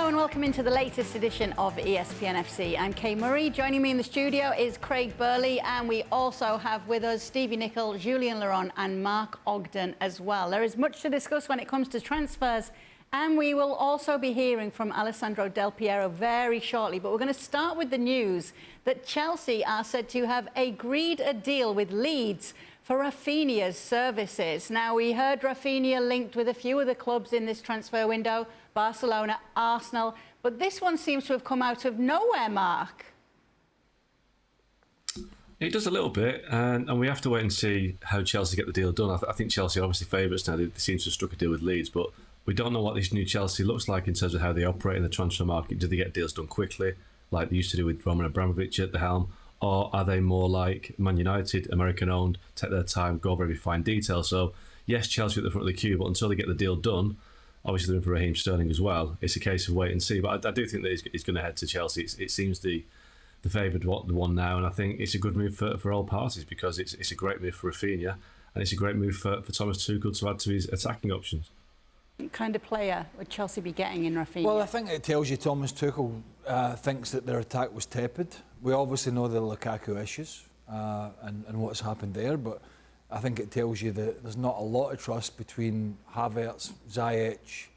and welcome into the latest edition of ESPN FC. I'm Kay Murray. Joining me in the studio is Craig Burley, and we also have with us Stevie Nicol, Julien Laurent and Mark Ogden as well. There is much to discuss when it comes to transfers, and we will also be hearing from Alessandro Del Piero very shortly. But we're going to start with the news that Chelsea are said to have agreed a deal with Leeds for Raphinha's services. Now, we heard Raphinha linked with a few of the clubs in this transfer window, Barcelona, Arsenal, but this one seems to have come out of nowhere, Mark. It does a little bit, and we have to wait and see how Chelsea get the deal done. I think Chelsea are obviously favourites now. They seem to have struck a deal with Leeds, but we don't know what this new Chelsea looks like in terms of how they operate in the transfer market. Do they get deals done quickly, like they used to do with Roman Abramovich at the helm? Or are they more like Man United, American-owned, take their time, go over every fine detail? So, yes, Chelsea at the front of the queue, but until they get the deal done, obviously they're in for Raheem Sterling as well. It's a case of wait and see. But I do think that he's going to head to Chelsea. It seems the favoured one now, and I think it's a good move for all parties because it's a great move for Raphinha, and it's a great move for Thomas Tuchel to add to his attacking options. What kind of player would Chelsea be getting in Raphinha? Well, I think it tells you Thomas Tuchel thinks that their attack was tepid. We obviously know the Lukaku issues and what's happened there, but I think it tells you that there's not a lot of trust between Havertz, Ziyech,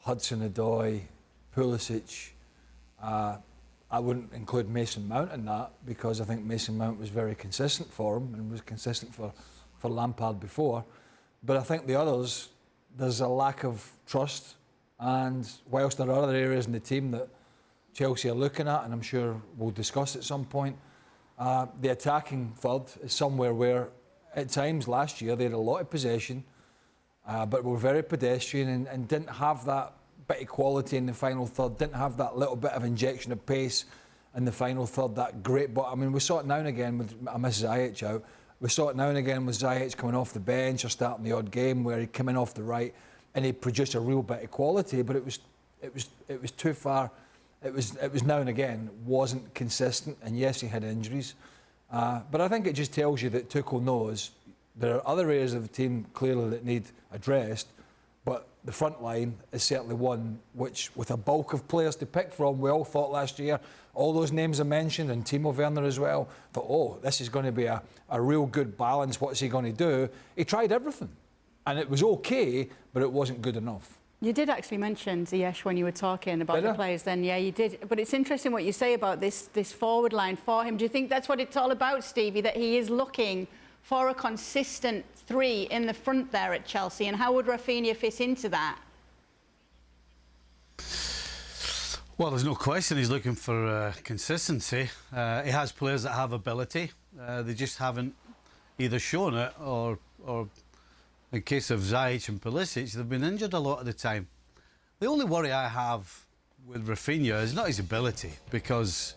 Hudson-Odoi, Pulisic. I wouldn't include Mason Mount in that because I think Mason Mount was very consistent for him and was consistent for Lampard before. But I think the others, there's a lack of trust, and whilst there are other areas in the team that Chelsea are looking at, and I'm sure we'll discuss at some point, the attacking third is somewhere where at times last year they had a lot of possession, but were very pedestrian and didn't have that bit of quality in the final third, didn't have that little bit of injection of pace in the final third, that great. But I mean, we saw it now and again with, I miss Ziyech out, we saw it now and again with Ziyech coming off the bench or starting the odd game where he'd come in off the right and he'd produce a real bit of quality, but it was too far. It was now and again, wasn't consistent, and yes, he had injuries. But I think it just tells you that Tuchel knows there are other areas of the team clearly that need addressed, but the front line is certainly one which, with a bulk of players to pick from, we all thought last year, all those names I mentioned, and Timo Werner as well, thought, oh, this is going to be a real good balance, what's he going to do? He tried everything, and it was okay, but it wasn't good enough. You did actually mention Ziyech when you were talking about the players then. Yeah, you did. But it's interesting what you say about this forward line for him. Do you think that's what it's all about, Stevie, that he is looking for a consistent three in the front there at Chelsea? And how would Raphinha fit into that? Well, there's no question he's looking for consistency. He has players that have ability. They just haven't either shown it or in case of Ziyech and Pulisic, they've been injured a lot of the time. The only worry I have with Raphinha is not his ability, because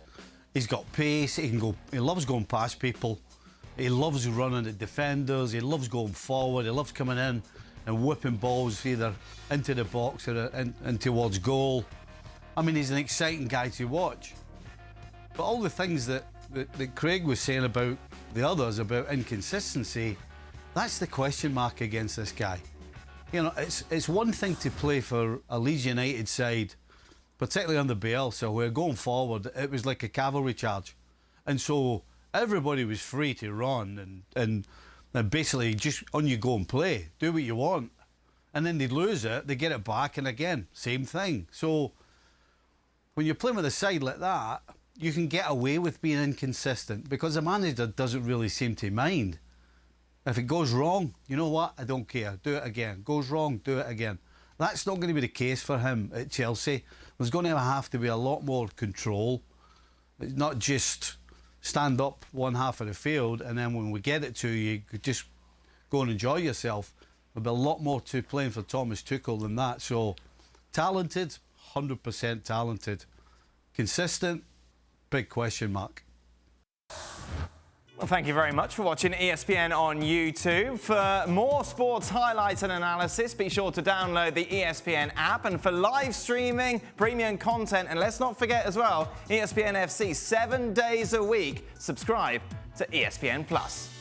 he's got pace, he loves going past people, he loves running at defenders, he loves going forward, he loves coming in and whipping balls either into the box or in towards goal. I mean, he's an exciting guy to watch. But all the things that Craig was saying about the others, about inconsistency, that's the question mark against this guy. You know, it's one thing to play for a Leeds United side, particularly under Bielsa, where going forward, it was like a cavalry charge. And so everybody was free to run and basically just on you go and play, do what you want. And then they'd lose it, they get it back, and again, same thing. So when you're playing with a side like that, you can get away with being inconsistent because the manager doesn't really seem to mind. If it goes wrong, you know what? I don't care. Do it again. Goes wrong, do it again. That's not going to be the case for him at Chelsea. There's going to have to be a lot more control. It's not just stand up one half of the field and then when we get it to you, you just go and enjoy yourself. There'll be a lot more to playing for Thomas Tuchel than that. So, talented, 100% talented. Consistent, big question mark. Well, thank you very much for watching ESPN on YouTube. For more sports highlights and analysis, be sure to download the ESPN app. And for live streaming, premium content, and let's not forget as well, ESPN FC 7 days a week. Subscribe to ESPN+.